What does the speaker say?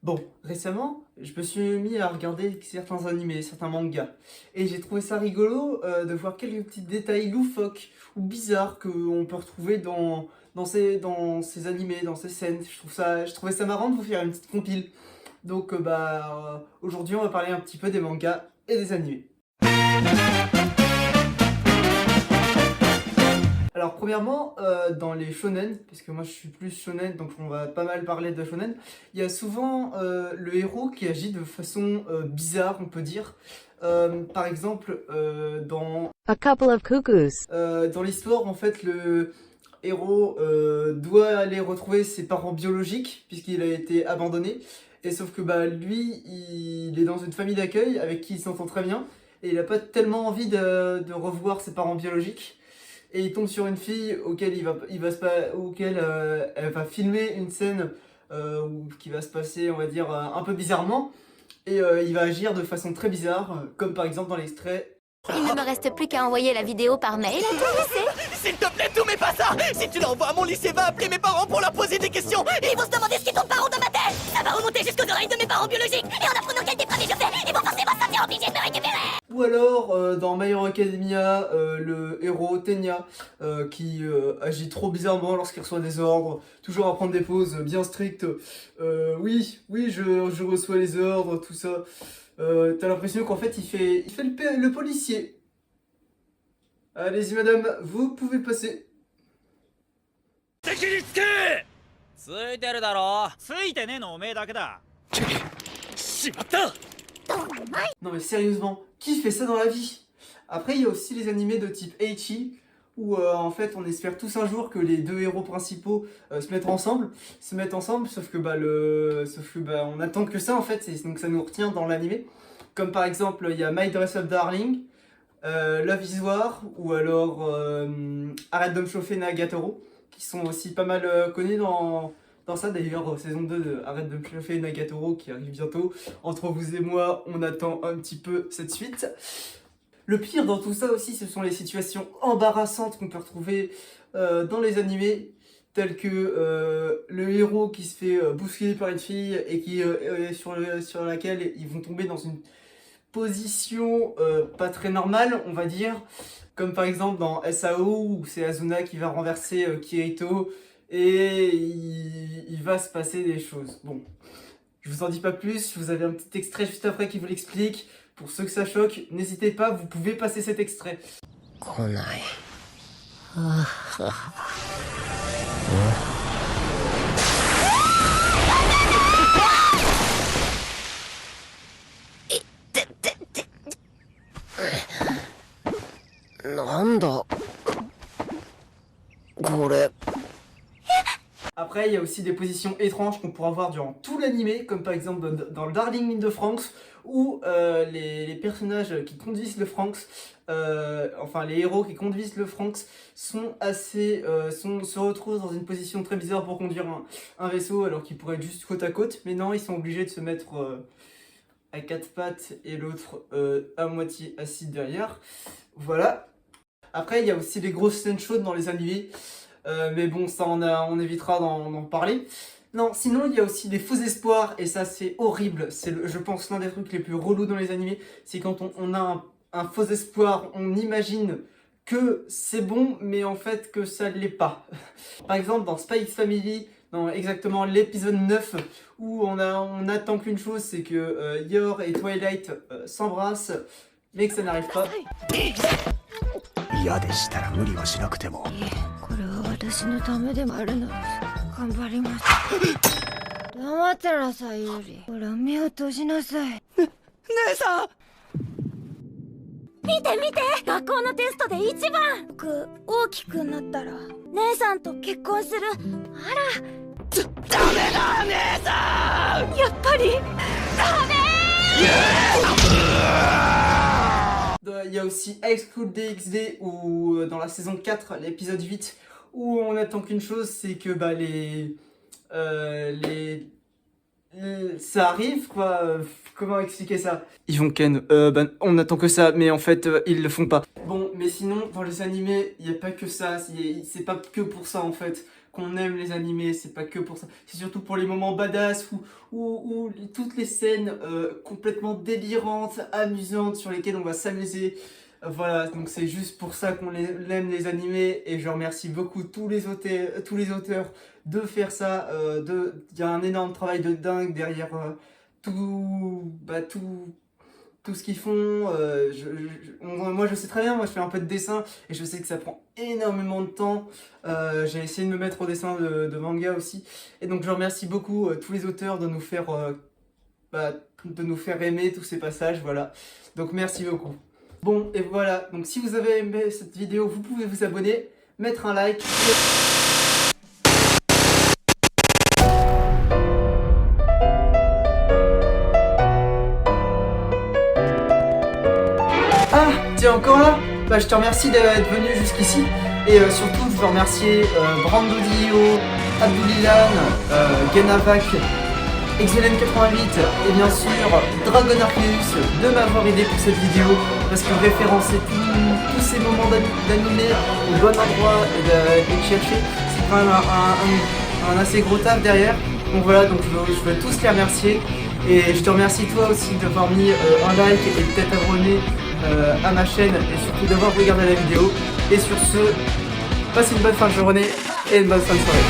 Bon, récemment, je me suis mis à regarder certains animés, certains mangas, et j'ai trouvé ça rigolo de voir quelques petits détails loufoques ou bizarres qu'on peut retrouver dans ces animés, dans ces scènes. Je trouvais ça marrant de vous faire une petite compile. Donc aujourd'hui, on va parler un petit peu des mangas et des animés. Alors premièrement, dans les shonen, parce que moi je suis plus shonen, donc on va pas mal parler de shonen, il y a souvent le héros qui agit de façon bizarre, on peut dire. Par exemple, A couple of cuckoos. dans l'histoire, en fait, le héros doit aller retrouver ses parents biologiques, puisqu'il a été abandonné. Et sauf que lui, il est dans une famille d'accueil avec qui il s'entend très bien, et il n'a pas tellement envie de revoir ses parents biologiques. Et il tombe sur une fille auquel elle va filmer une scène qui va se passer, on va dire, un peu bizarrement. Et il va agir de façon très bizarre, comme par exemple dans l'extrait. Il ne me reste plus qu'à envoyer la vidéo par mail à ton lycée. S'il te plaît, tout mais pas ça. Si tu l'envoies, mon lycée va appeler mes parents pour leur poser des questions. Et ils vont se demander ce qui tourne par rond dans ma tête. Ça va remonter jusqu'aux oreilles de mes parents biologiques. Et en apprenant quel dépravé je fais, ils vont forcément se sentir obligés de me récupérer. Ou alors dans My Hero Academia, le héros Tenya qui agit trop bizarrement lorsqu'il reçoit des ordres, toujours à prendre des pauses bien strictes. Oui, je reçois les ordres, tout ça. T'as l'impression qu'en fait il fait le policier. Allez-y madame, vous pouvez passer. 敵につけ。ついてるだろ。ついてねえのおめえだけだ。しまった。 Non mais sérieusement, qui fait ça dans la vie? Après il y a aussi les animés de type Eiichi, où en fait on espère tous un jour que les deux héros principaux se mettent ensemble, sauf que on attend que ça en fait, et donc ça nous retient dans l'animé. Comme par exemple il y a My Dress Up Darling, Love is War, ou alors Arrête de me chauffer Nagatoro, qui sont aussi pas mal connus dans ça. D'ailleurs, saison 2 de Arrête de me chauffer Nagatoro qui arrive bientôt. Entre vous et moi, on attend un petit peu cette suite. Le pire dans tout ça aussi, ce sont les situations embarrassantes qu'on peut retrouver dans les animés, telles que le héros qui se fait bousculer par une fille et sur laquelle ils vont tomber dans une position pas très normale, on va dire. Comme par exemple dans SAO, où c'est Azuna qui va renverser Kirito, et il va se passer des choses. Bon, je vous en dis pas plus, vous avez un petit extrait juste après qui vous l'explique. Pour ceux que ça choque, n'hésitez pas, vous pouvez passer cet extrait. Après, il y a aussi des positions étranges qu'on pourra voir durant tout l'animé, comme par exemple dans le Darling in the Franxx, où les personnages qui conduisent le Franxx, enfin les héros qui conduisent le Franxx, se retrouvent dans une position très bizarre pour conduire un vaisseau, alors qu'ils pourraient être juste côte à côte, mais non, ils sont obligés de se mettre à quatre pattes et l'autre à moitié assis derrière. Voilà. Après, il y a aussi les grosses scènes chaudes dans les animés. Mais bon, ça on évitera d'en parler. Non, sinon il y a aussi des faux espoirs, et ça c'est horrible. C'est je pense l'un des trucs les plus relous dans les animés. C'est quand on a un faux espoir, on imagine que c'est bon, mais en fait que ça ne l'est pas. Par exemple dans Spy X Family, dans exactement l'épisode 9, où on attend qu'une chose, c'est que Yor et Twilight s'embrassent, mais que ça n'arrive pas. 嫌でしたら無理はしなくても。これは私のためでもあるのです。頑張ります。黙ってなさいより。ほら目を閉じなさい。姉さん。見て見て、学校のテストで一番。僕大きくなったら姉さんと結婚する。あら、ダメだ姉さん。やっぱりダメ。 Il y a aussi High School DxD, où dans la saison 4, l'épisode 8, où on attend qu'une chose, c'est que ça arrive quoi. Comment expliquer ça? Ils vont ken, on attend que ça, mais en fait ils le font pas. Bon, mais sinon dans les animés, il n'y a pas que ça, c'est pas que pour ça en fait. qu'on aime les animés, c'est pas que pour ça, c'est surtout pour les moments badass ou toutes les scènes complètement délirantes, amusantes, sur lesquelles on va s'amuser. Voilà, donc c'est juste pour ça qu'on aime les animés, et je remercie beaucoup tous les auteurs de faire ça. Il y a un énorme travail de dingue derrière tout ce qu'ils font. Moi je sais très bien, moi je fais un peu de dessin et je sais que ça prend énormément de temps. J'ai essayé de me mettre au dessin de manga aussi, et donc je remercie beaucoup tous les auteurs de nous faire aimer tous ces passages. Voilà, donc merci beaucoup. Bon, et voilà, donc si vous avez aimé cette vidéo, vous pouvez vous abonner, mettre un like. Ah, t'es encore là? Bah, je te remercie d'être venu jusqu'ici. Et surtout, je veux remercier Brando Dio, Abdoulilan, Genavac, Exelen88 et bien sûr Dragon Arceus de m'avoir aidé pour cette vidéo, parce que référencer tous ces moments d'animé au bon endroit et de chercher, c'est quand même un assez gros taf derrière. Donc voilà, donc je veux tous les remercier, et je te remercie toi aussi d'avoir mis un like et de t'être abonné à ma chaîne, et surtout d'avoir regardé la vidéo. Et sur ce, passez une bonne fin de journée et une bonne fin de soirée.